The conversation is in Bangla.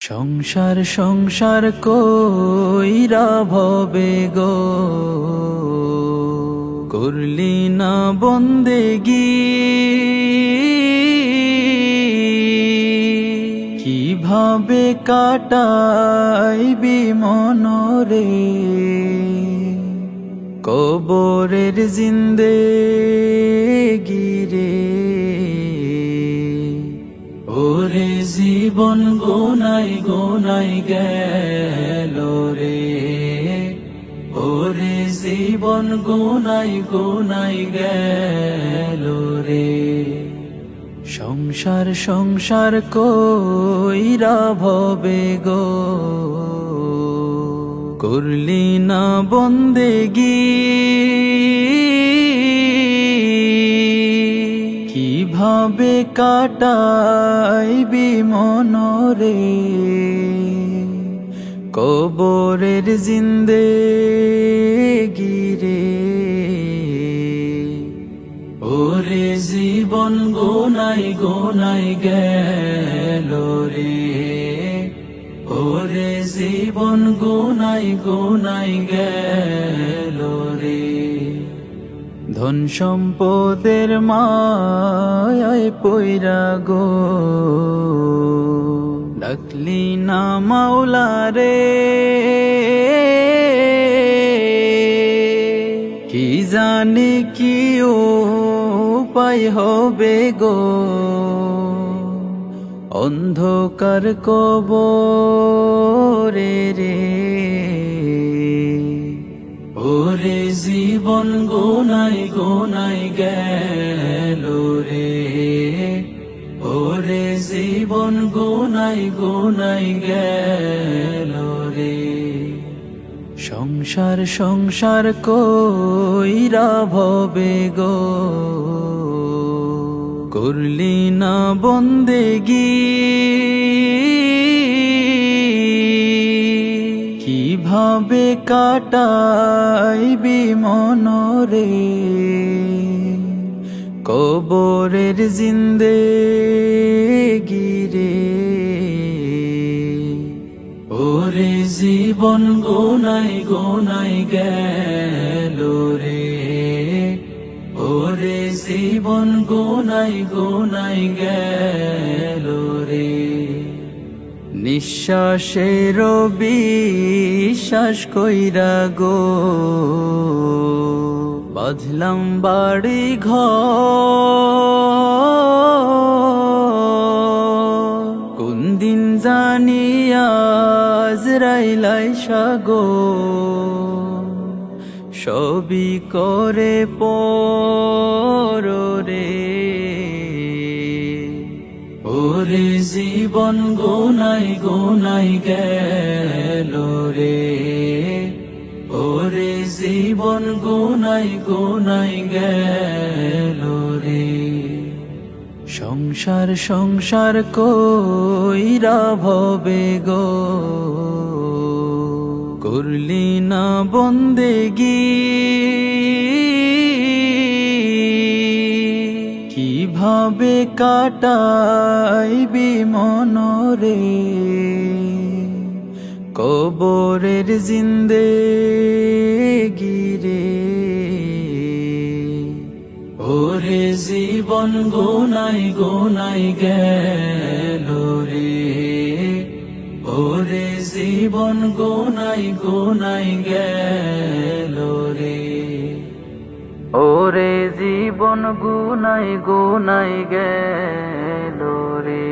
সংসার সংসার কইরা ভবে গো করলি না বন্দেগি, কিভাবে কাটাইবি মনরে কবরের জিন্দেগি রে। ওরে জীবন গোনাই গোনাই গেল রে, ওরে জীবন গোনাই গোনাই গেল রে। সংসার সংসার কইরা ভবে গো করলি না বন্দেগি, কিভাবে কাটাইবি মনরে কবরের জিন্দেগি রে। ওরে জীবন গোনাই গোনাই গেল রে, ওরে জীবন গোনাই গোনাই গেল রে। ধন সম্পদের মায়ায় পইরা গো ডাকলি না মাওলা রে, কি জানি কি উপায় হবে গো অন্ধকার কবরে রে। ওরে জীবন গোনাই গোনাই গেল রে, ওরে জীবন গোনাই গোনাই গেল রে। সংসার সংসার কইরা ভবে গো করলি না বন্দেগি, কিভাবে কাটাইবি মনরে কবরের জিন্দেগি রে। ওরে জীবন গোনাই গোনাই গেল রে, ওরে জীবন গোনাই গোনাই গেল রে। নিঃশ্বাসের বিশ্বাস কইরা গো বাঁধলাম বাড়ি ঘর, কোন দিন জানি আজরাইল গো সবই করে পরে। ওরে জীবন গোনাই গোনাই গেল রে, ওরে জীবন গোনাই গোনাই গেল রে। সংসার সংসার কইরা ভবে গো করলি না বন্দেগি, কিভাবে কাটাইবি মনরে কবরের জিন্দেগি রে। ওরে জীবন গোনাই গোনাই গেল রে, ওরে জীবন গোনাই গোনাই গেল রে। ওরে জীবন গুনাই গুনাই গেল রে।